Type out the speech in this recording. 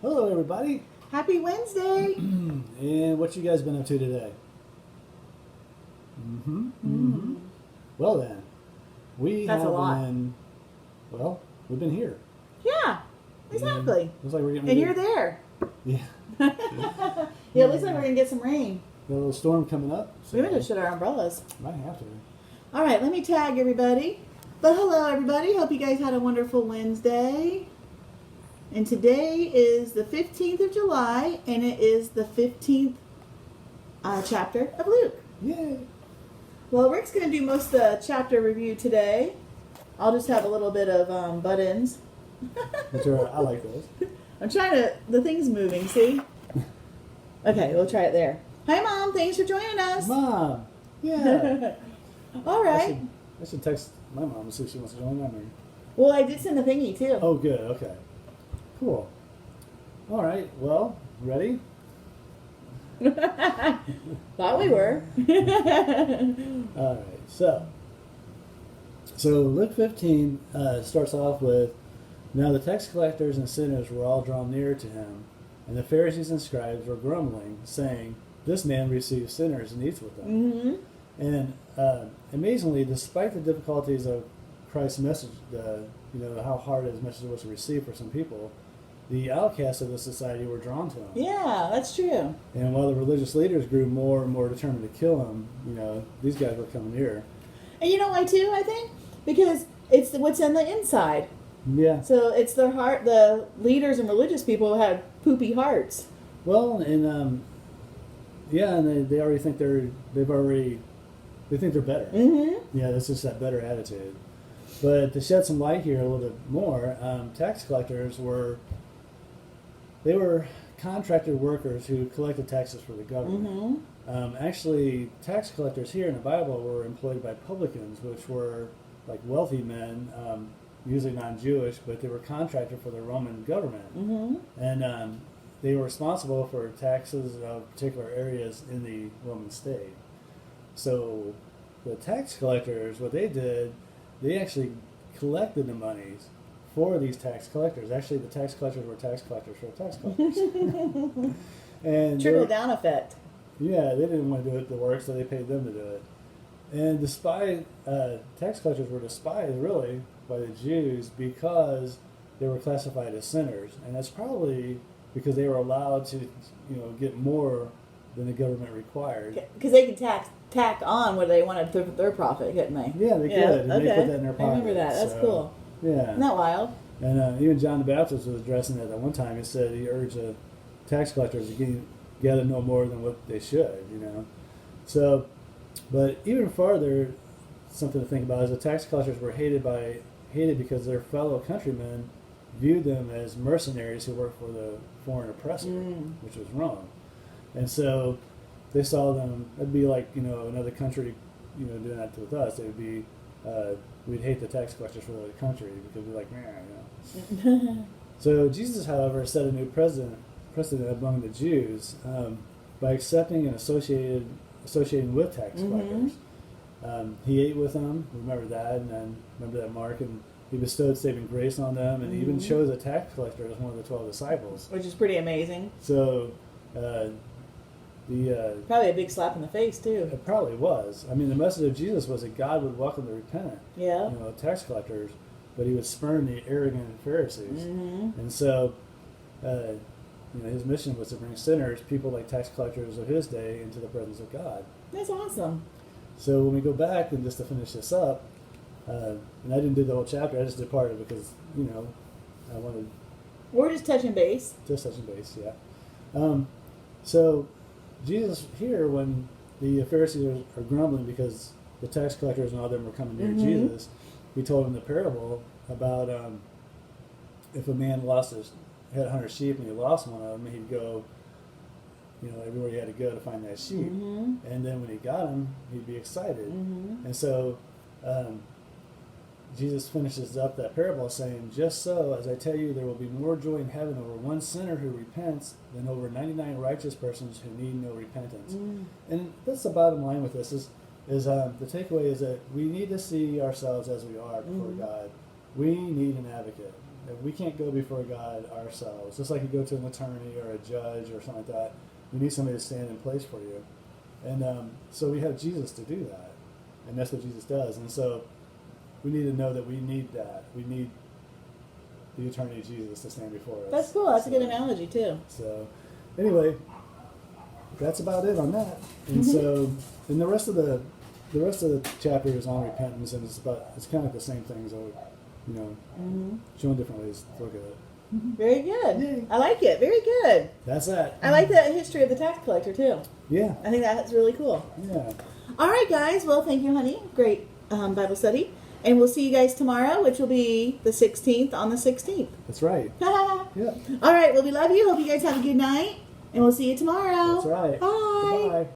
Hello, everybody. Happy Wednesday! And what you guys been up to today? Well then, we That's have a lot. we've been here. Yeah, exactly. And looks like we're getting And ready. you're there. Yeah, Yeah, it looks like we're gonna get some rain. got a little storm coming up. So We better shut our umbrellas. might have to. All right, let me tag everybody. But hello, everybody. Hope you guys had a wonderful Wednesday. And today is the 15th of July, and it is the 15th chapter of Luke. Yay! Well, Rick's going to do most of the chapter review today. I'll just have a little bit of butt-ins. Which are, I like those. I'm trying to, the thing's moving, see? Okay, we'll try it there. Hi, Mom. Thanks for joining us. Mom, yeah. All right. I should text my mom and see if she wants to join that meeting. Well, I did send a thingy, too. Oh, good. Okay. Cool. All right. Well, ready? Thought we were. All right, so Luke 15 starts off with, now the tax collectors and sinners were all drawn near to him, and the Pharisees and scribes were grumbling, saying, this man receives sinners and eats with them. Mm-hmm. And amazingly, despite the difficulties of Christ's message, how hard his message was to receive for some people, the outcasts of the society were drawn to him. Yeah, that's true. And while the religious leaders grew more and more determined to kill him, these guys were coming near. And you know why, too, I think? Because it's what's on the inside. Yeah. So it's their heart. The leaders and religious people have poopy hearts. Well, and and they already think they think they're better. Mm-hmm. Yeah, that's just that better attitude. But to shed some light here a little bit more, tax collectors were contracted workers who collected taxes for the government. Mm-hmm. Actually, tax collectors here in the Bible were employed by publicans, which were like wealthy men, usually non-Jewish, but they were contracted for the Roman government. Mm-hmm. And they were responsible for taxes of particular areas in the Roman state. So the tax collectors, what they did, they actually collected the monies for these tax collectors. Actually, the tax collectors were tax collectors for tax collectors. And Trickle down effect. yeah, they didn't want to do it the work, so they paid them to do it. And tax collectors were despised, really, by the Jews because they were classified as sinners. And that's probably because they were allowed to, get more than the government required. Because they can tack on what they wanted for their profit, couldn't they? Yeah, they could. And Okay. they put that in their I pocket. remember that. That's So, cool. Yeah. Isn't that wild? And even John the Baptist was addressing that at one time. He said he urged the tax collectors to gather no more than what they should, So, but even farther, something to think about is the tax collectors were hated because their fellow countrymen viewed them as mercenaries who worked for the foreign oppressor, which was wrong. And so they saw them, it'd be like, another country, doing that with us. It would be, we'd hate the tax collectors for the country because we're like, So Jesus, however, set a new precedent among the Jews by accepting and associating with tax collectors. He ate with them, remember that, and then remember that Mark, and he bestowed saving grace on them, and even chose a tax collector as one of the 12 disciples. Which is pretty amazing. So, Probably a big slap in the face, too. it probably was. I mean, the message of Jesus was that God would welcome the repentant, Yeah. tax collectors, but he would spurn the arrogant Pharisees. And so, his mission was to bring sinners, people like tax collectors of his day, into the presence of God. That's awesome. So when we go back, and just to finish this up, and I didn't do the whole chapter, I just did part of it because, I wanted We're just touching base. just touching base, yeah. So Jesus here, when the Pharisees are grumbling because the tax collectors and all them were coming near Jesus, he told them the parable about if a man had 100 sheep and he lost one of them, he'd go, everywhere he had to go to find that sheep. And then when he got him, he'd be excited. And so Jesus finishes up that parable saying, just so, as I tell you, there will be more joy in heaven over one sinner who repents than over 99 righteous persons who need no repentance. And that's the bottom line with this is the takeaway is that we need to see ourselves as we are before God. We need an advocate. that we can't go before God ourselves. Just like you go to an attorney or a judge or something like that, you need somebody to stand in place for you. And so we have Jesus to do that, and that's what Jesus does. And so we need to know that we need that. We need the attorney Jesus to stand before us. That's cool. That's a good analogy too. So anyway, that's about it on that. And so, and the rest of the chapter is on repentance, and it's kind of like the same thing. So, showing different ways to look at it. Very good. Yay. I like it. Very good. That's that. I like the history of the tax collector too. Yeah. I think that's really cool. Yeah. All right, guys. Well, thank you, honey. Great Bible study. And we'll see you guys tomorrow, which will be the 16th on the 16th. That's right. All Yeah. right. Well, we love you. Hope you guys have a good night. And we'll see you tomorrow. That's right. Bye. Goodbye.